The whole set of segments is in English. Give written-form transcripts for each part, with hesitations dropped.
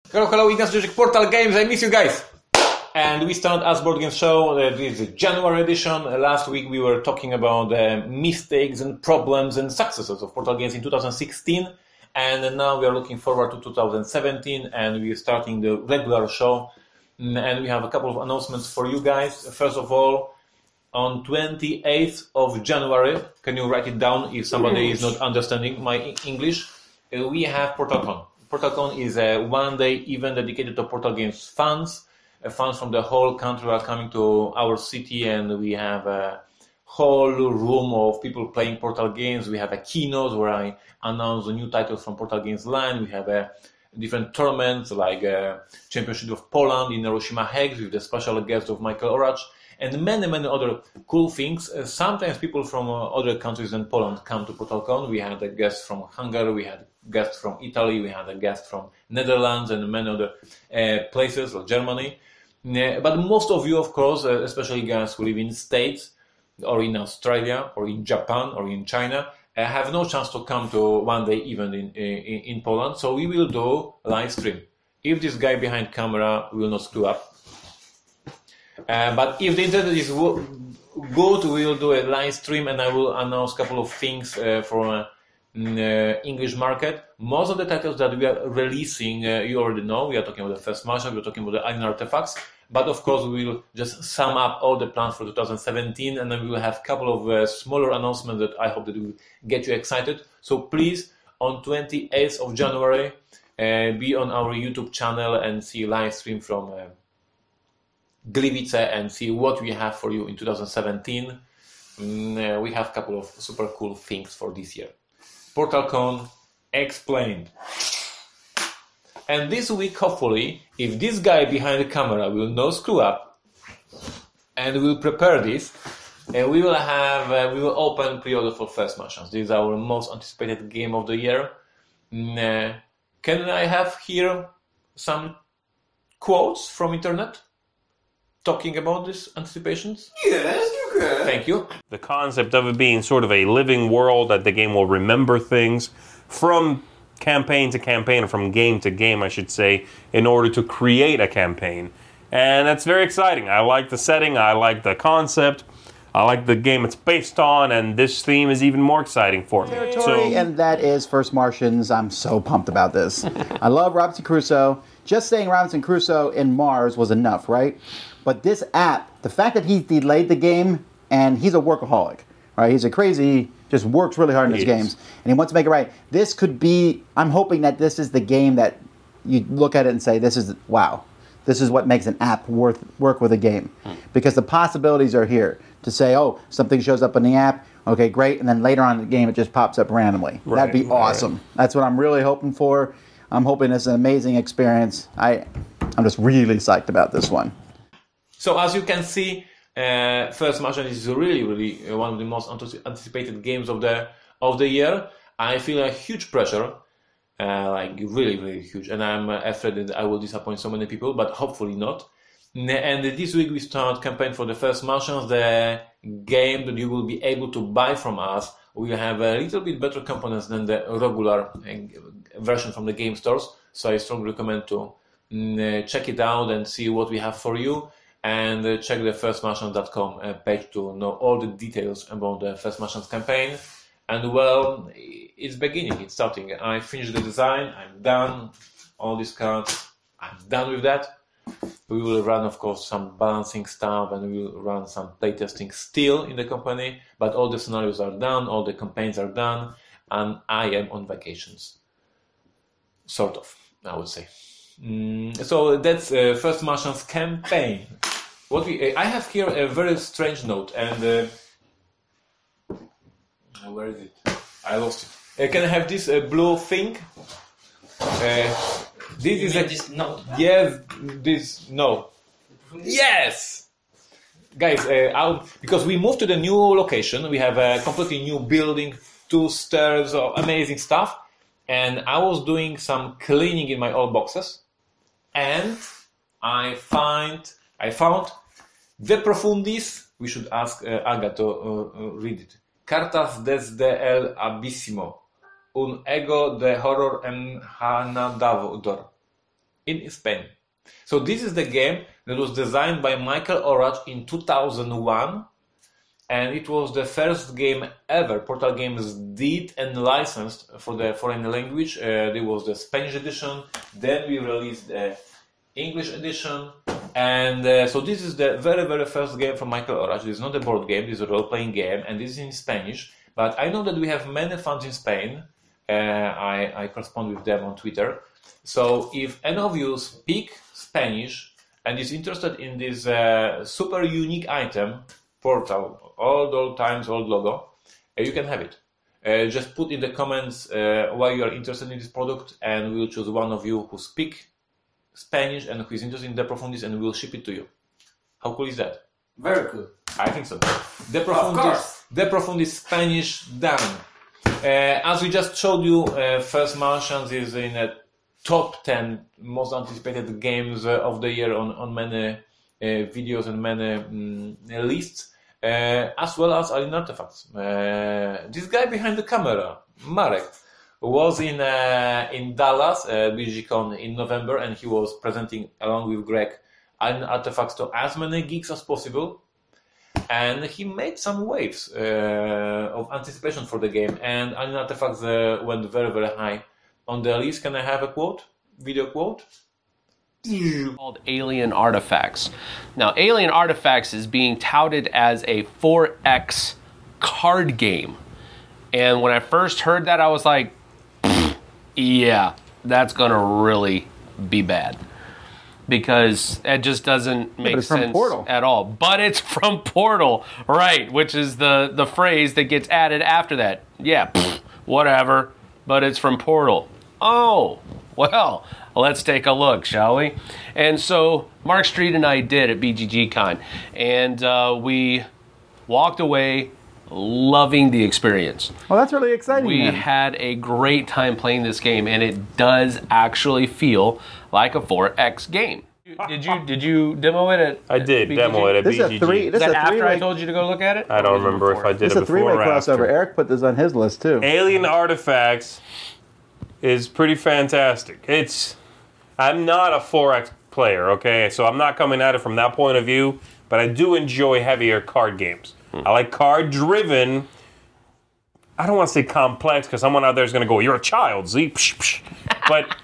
Hello, Ignacy Trzewiczek, Portal Games, I miss you guys! And we start Askboardgame SHOw, this is the January edition. Last week we were talking about mistakes and problems and successes of Portal Games in 2016. And now we are looking forward to 2017 and we are starting the regular show. And we have a couple of announcements for you guys. First of all, on 28th of January, can you write it down if somebody is not understanding my English? We have portalcon. Portalcon is a one-day event dedicated to Portal Games fans. Fans from the whole country are coming to our city, and we have a whole room of people playing Portal Games. We have a keynote where I announce the new titles from Portal Games line. We have different tournaments like Championship of Poland in Hiroshima Hex with the special guest of Michael Oracz, and many other cool things. Sometimes people from other countries than Poland come to PortalCon. We had a guest from Hungary, we had a guest from Italy, we had a guest from Netherlands and many other places, like Germany. But most of you, of course, especially guys who live in States or in Australia or in Japan or in China, have no chance to come to one-day event in Poland. So we will do live stream. If this guy behind camera will not screw up. But if the internet is good, we will do a live stream and I will announce a couple of things for English market. Most of the titles that we are releasing, you already know. We are talking about the first mashup, we are talking about the alien artifacts. But of course, we will just sum up all the plans for 2017 and then we will have a couple of smaller announcements that I hope that will get you excited. So please, on 28th of January, be on our YouTube channel and see a live stream from Gliwice and see what we have for you in 2017. We have a couple of super cool things for this year. PortalCon explained. And this week, hopefully, if this guy behind the camera will not screw up and will prepare this, and we will open pre-order for First Martians. This is our most anticipated game of the year. Can I have here some quotes from internet talking about these anticipations? Yes, you can. Thank you. The concept of it being sort of a living world, that the game will remember things from campaign to campaign, or from game to game, I should say, in order to create a campaign. And that's very exciting. I like the setting, I like the concept, I like the game it's based on, and this theme is even more exciting for me. And that is First Martians. I'm so pumped about this. I love Robinson Crusoe. Just saying Robinson Crusoe in Mars was enough, right? But this app, the fact that he delayed the game, and he's a workaholic, right? He's a crazy, just works really hard in his games, and he wants to make it right. This could be, I'm hoping that this is the game that you look at it and say, this is, wow, this is what makes an app work with a game. Because the possibilities are here to say, oh, something shows up in the app, okay, great, and then later on in the game it just pops up randomly. Right, that'd be awesome. Right. That's what I'm really hoping for. I'm hoping it's an amazing experience. I'm just really psyched about this one. So as you can see, First Martian is really one of the most anticipated games of the year. I feel a huge pressure, like really huge, and I'm afraid that I will disappoint so many people, but hopefully not. And this week we start campaign for the First Martians, the game that you will be able to buy from us. We have a little bit better components than the regular version from the game stores, so I strongly recommend to check it out and see what we have for you. And check the firstmartians.com page to know all the details about the First Martians campaign. And well, it's beginning, it's starting. I finished the design, I'm done. All these cards, I'm done with that. We will run, of course, some balancing stuff and we will run some playtesting still in the company. But all the scenarios are done, all the campaigns are done, and I am on vacations. Sort of, I would say. So that's First Martians campaign. I have here a very strange note, and where is it? I lost it. Can I have this blue thing? This is this note. Yes, this no. Yes, guys. Because we moved to the new location, we have a completely new building, 2 stairs, amazing stuff, and I was doing some cleaning in my old boxes. And I found De Profundis. We should ask Aga to read it. Cartas desde el abismo. Un ego de horror enhanador. in Spain. So this is the game that was designed by Michael Orach in 2001, and it was the first game ever Portal Games did and licensed for the foreign language. There was the Spanish edition, then we released the English edition, and so this is the very first game from Michael Orach. This is not a board game, this is a role-playing game, and this is in Spanish. But I know that we have many fans in Spain. I correspond with them on Twitter. So if any of you speak Spanish and is interested in this super unique item, Portal, old times, old logo, you can have it. Just put in the comments why you are interested in this product, and we'll choose one of you who speak Spanish and who is interested in De Profundis, and we'll ship it to you. How cool is that? Very cool. I think so. De Profundis Spanish done. As we just showed you, First Martians is in a top 10 most anticipated games of the year on many videos and many lists, as well as Alien Artifacts. This guy behind the camera, Marek, was in Dallas, BGCon in November, and he was presenting along with Greg Alien Artifacts to as many geeks as possible. And he made some waves of anticipation for the game, and Alien Artifacts went very high on the list. Can I have a quote? Video quote? Called Alien Artifacts. Now, Alien Artifacts is being touted as a 4X card game. And when I first heard that, I was like, yeah, that's going to really be bad. Because it just doesn't make sense at all. But it's from Portal, right, which is the phrase that gets added after that. Yeah, whatever, but it's from Portal. Oh, well, let's take a look, shall we? And so Mark Street and I did at BGGCon, and we walked away loving the experience. Well, that's really exciting. We had a great time playing this game, and it does actually feel like a 4X game. Did you demo it at I did demo it at BGG. Is that after I told you to go look at it? I don't remember if I did it before or after. It's a three-way crossover. Eric put this on his list too. Alien Artifacts is pretty fantastic. I'm not a 4X player, okay? So I'm not coming at it from that point of view, but I do enjoy heavier card games. I like card-driven. I don't want to say complex, because someone out there is going to go, you're a child, Z. But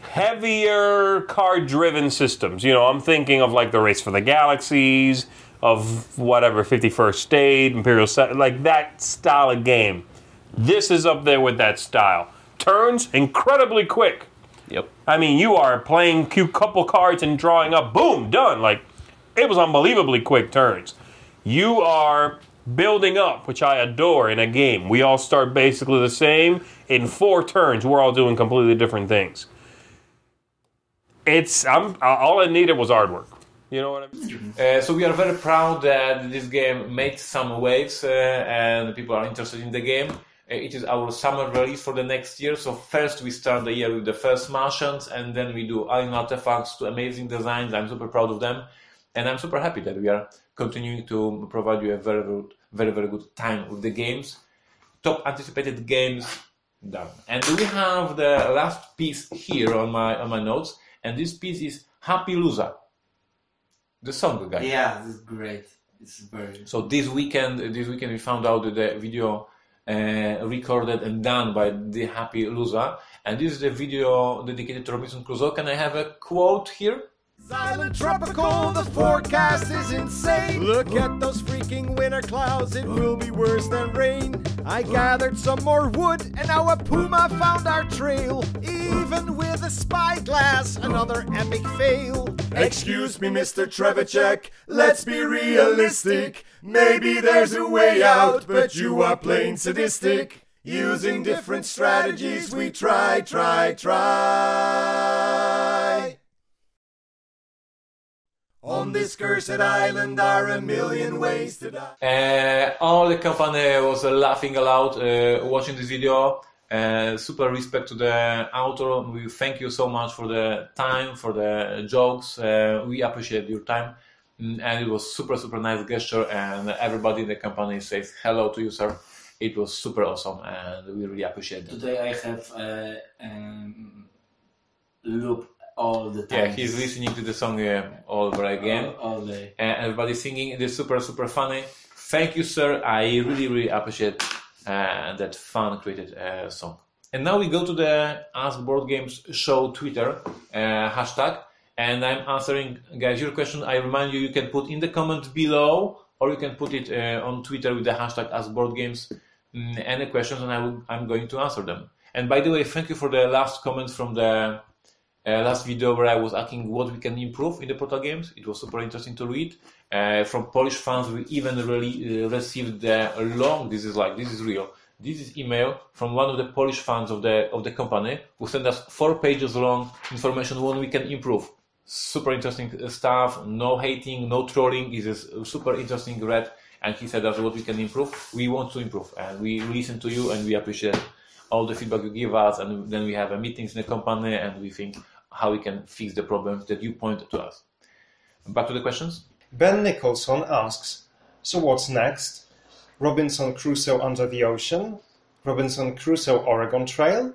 heavier card-driven systems. You know, I'm thinking of like the Race for the Galaxies, of whatever, 51st State, Imperial, like that style of game. This is up there with that style. Turns incredibly quick. Yep. I mean, you are playing a couple cards and drawing up, boom, done. Like, it was unbelievably quick turns. You are building up, which I adore in a game. We all start basically the same. In 4 turns, we're all doing completely different things. All I needed was artwork. You know what I mean? So we are very proud that this game made some waves and people are interested in the game. It is our summer release for the next year. So first we start the year with the First Martians, and then we do Alien Artifacts, 2 amazing designs. I'm super proud of them. And I'm super happy that we are continuing to provide you a very good time with the games. Top anticipated games done. And we have the last piece here on my notes, and this piece is Happy Loser. The song, guys. Yeah, this is great. It's very. So this weekend we found out that the video recorded and done by the Happy Loser, and this is the video dedicated to Robinson Crusoe. Can I have a quote here? Silent tropical, the forecast is insane. Look at those freaking winter clouds, it will be worse than rain. I gathered some more wood, and now a puma found our trail. Even with a spyglass, another epic fail. Excuse me, Mr. Trzewiczek, let's be realistic. Maybe there's a way out, but you are plain sadistic. Using different strategies, we try. On this cursed island are a million ways to die. All the company was laughing aloud watching this video. Super respect to the author. We thank you so much for the time, for the jokes. We appreciate your time. And it was super nice gesture. And everybody in the company says hello to you, sir. It was super awesome, and we really appreciate it. Today I have looked all the time. Yeah, he's listening to the song all over again. All day. And everybody's singing. It is super, super funny. Thank you, sir. I really, really appreciate that fun created song. And now we go to the AskBoardGames Show Twitter hashtag. And I'm answering, guys, your question. I remind you, you can put in the comment below, or you can put it on Twitter with the hashtag AskBoardGames. Any questions, and I'm going to answer them. And by the way, thank you for the last comments from the last video where I was asking what we can improve in the Portal Games. It was super interesting to read. From Polish fans, we even really received the long. This is real. This is email from one of the Polish fans of the company who sent us 4 pages long information what we can improve. Super interesting stuff. No hating, no trolling. This is super interesting read. And he said that's what we can improve. We want to improve, and we listen to you, and we appreciate all the feedback you give us. And then we have meetings in the company, and we think how we can fix the problems that you point to us. Back to the questions. Ben Nicholson asks, so what's next? Robinson Crusoe Under the Ocean? Robinson Crusoe Oregon Trail?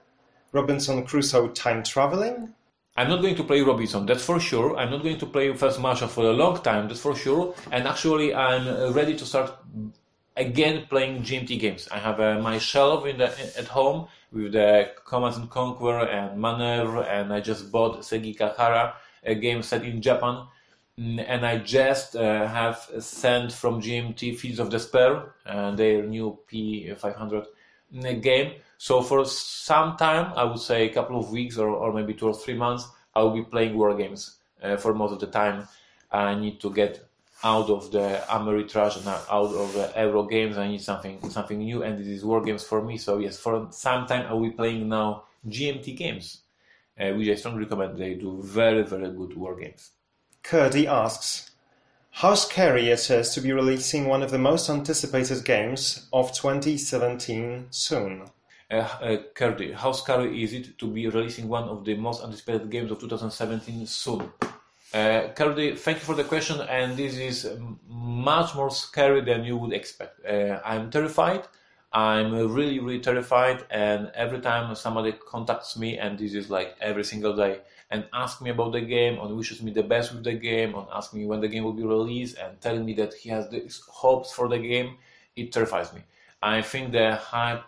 Robinson Crusoe Time Traveling? I'm not going to play Robinson, that's for sure. I'm not going to play First Marshal for a long time, that's for sure. And actually, I'm ready to start again playing GMT games. I have my shelf at home with the Command and Conquer and Maneuver, and I just bought Segi Kahara, a game set in Japan. And I just have sent from GMT Fields of Despair, their new P500 game. So for some time, I would say a couple of weeks or maybe 2 or 3 months, I will be playing war games for most of the time. I need to get out of the Ameritrash and out of the Euro games. I need something new, and this is war games for me. So yes, for some time I will be playing now GMT games, which I strongly recommend. They do very, very good war games. Kurdy asks, how scary it is to be releasing one of the most anticipated games of 2017 soon? Kurdy, how scary is it to be releasing one of the most anticipated games of 2017 soon? Kurdy, thank you for the question, and this is much more scary than you would expect. I'm terrified. I'm really, really terrified, and every time somebody contacts me, and this is like every single day, and asks me about the game, and wishes me the best with the game, and asks me when the game will be released, and telling me that he has these hopes for the game, it terrifies me. I think the hype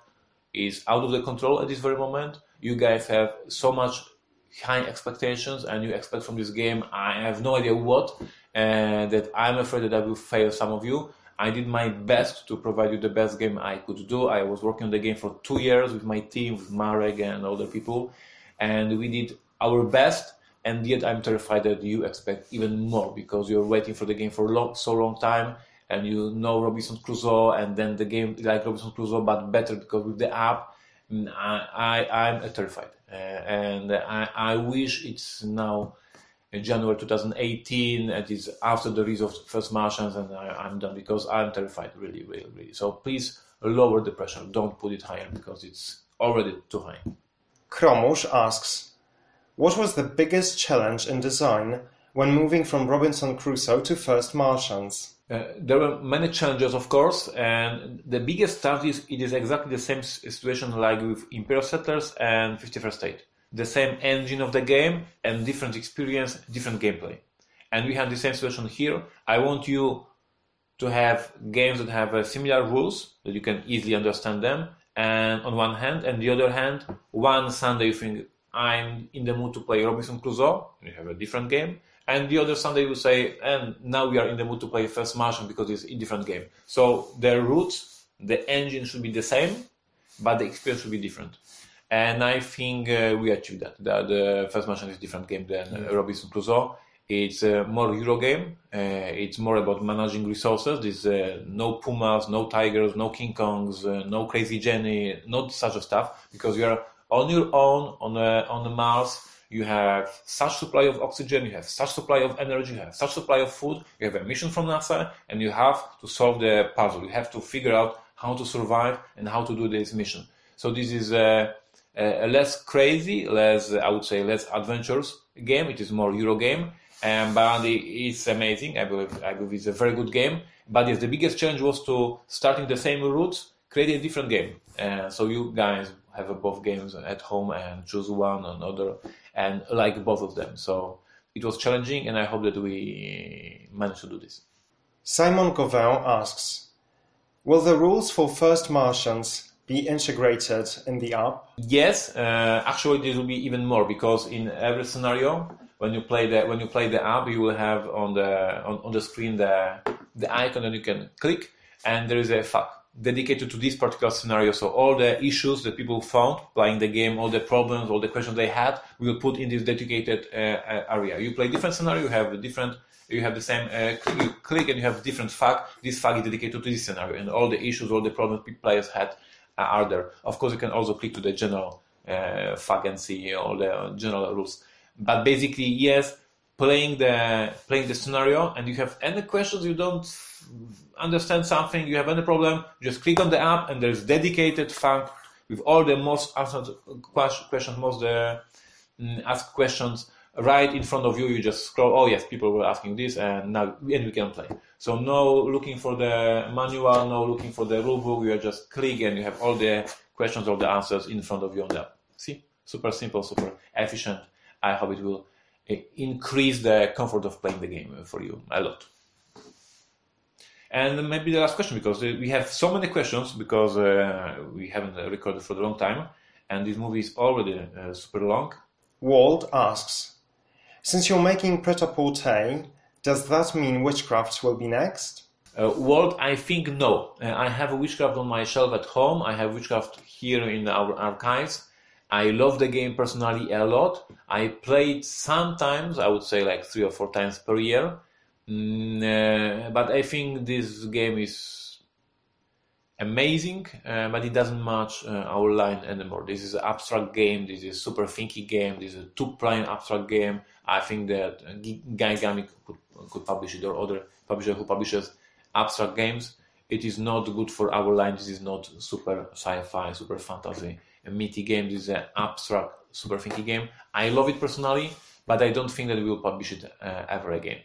is out of the control at this very moment. You guys have so much high expectations, and you expect from this game, I have no idea what, and that I'm afraid that I will fail some of you. I did my best to provide you the best game I could do. I was working on the game for 2 years with my team, with Marek and other people, and we did our best, and yet I'm terrified that you expect even more because you're waiting for the game for so long time, and you know Robinson Crusoe, and then the game like Robinson Crusoe but better because with the app. I'm terrified, and I wish it's now January 2018, and it's after the release of First Martians, and I'm done because I'm terrified, really, really, really. So please lower the pressure. Don't put it higher because it's already too high. Kromush asks, what was the biggest challenge in design when moving from Robinson Crusoe to First Martians? There were many challenges, of course, and the biggest start is it is exactly the same situation like with Imperial Settlers and 51st State. The same engine of the game and different experience, different gameplay. And we have the same situation here. I want you to have games that have similar rules, that you can easily understand them, and on one hand, and the other hand, one Sunday you think, I'm in the mood to play Robinson Crusoe, and you have a different game. And the other Sunday you say, and now we are in the mood to play First Martian because it's a different game. So the roots, the engine should be the same, but the experience should be different. And I think we achieved that. The First Martian is a different game than Robinson Crusoe. It's a more Euro game. It's more about managing resources. There's no pumas, no tigers, no King Kongs, no Crazy Jenny, not such a stuff, because you are on your own on the Mars. You have such supply of oxygen, you have such supply of energy, you have such supply of food, you have a mission from NASA, and you have to solve the puzzle. You have to figure out how to survive and how to do this mission. So this is a less crazy, I would say less adventurous game. It is more Euro game, but it's amazing. I believe it's a very good game. But yes, the biggest challenge was to starting the same routes, create a different game. So you guys have both games at home and choose one or another and like both of them. So it was challenging, and I hope that we managed to do this. Simon Gauvin asks, will the rules for First Martians be integrated in the app? Yes, actually there will be even more, because in every scenario, when you play the app, you will have on the screen the icon that you can click, and there is a FAQ dedicated to this particular scenario. So all the issues that people found playing the game, all the problems, all the questions they had, we will put in this dedicated area. You play different scenario, you have the same you click and you have different FAQ. This FAQ is dedicated to this scenario, and all the issues, all the problems players had are there. Of course, you can also click to the general FAQ and see all the general rules. But basically, yes, playing the scenario, and you have any questions, you don't understand something, you have any problem, just click on the app, and there's dedicated FAQ with all the most answered questions, most asked questions right in front of you. You just scroll. Oh yes, people were asking this, and we can play. So no looking for the manual, no looking for the rulebook. You just click, and you have all the questions, all the answers in front of you on the app. See, super simple, super efficient. I hope it will increase the comfort of playing the game for you a lot. And maybe the last question, because we have so many questions, because we haven't recorded for a long time, and this movie is already super long. Wald asks, since you're making Pret-a-Porter, does that mean Witchcraft will be next? Wald, I think no. I have a Witchcraft on my shelf at home. I have Witchcraft here in our archives. I love the game personally a lot. I play it sometimes, I would say like 3 or 4 times per year. But I think this game is amazing, but it doesn't match our line anymore. This is an abstract game. This is a super thinky game. This is a 2-player abstract game. I think that Gaigami could publish it, or other publisher who publishes abstract games. It is not good for our line. This is not super sci-fi, super fantasy, a meaty game. This is an abstract, super thinky game. I love it personally, but I don't think that we will publish it ever again.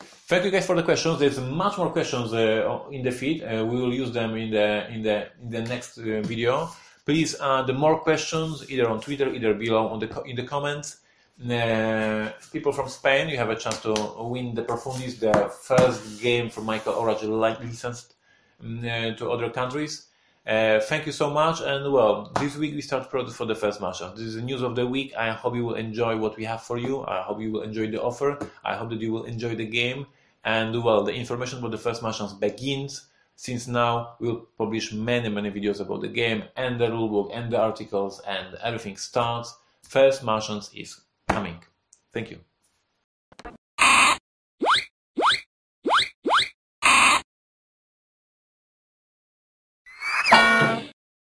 Thank you guys for the questions. There's much more questions in the feed. We will use them in the next video. Please add more questions either on Twitter, either below in the comments. People from Spain, you have a chance to win the Profundis, the first game from Michael Orage licensed to other countries. Thank you so much, and well, this week we start product for the First Martians. This is the news of the week. I hope you will enjoy what we have for you. I hope you will enjoy the offer. I hope that you will enjoy the game. And well, the information about the First Martians begins, since now we'll publish many videos about the game and the rulebook and the articles, and everything starts. First Martians is coming. Thank you.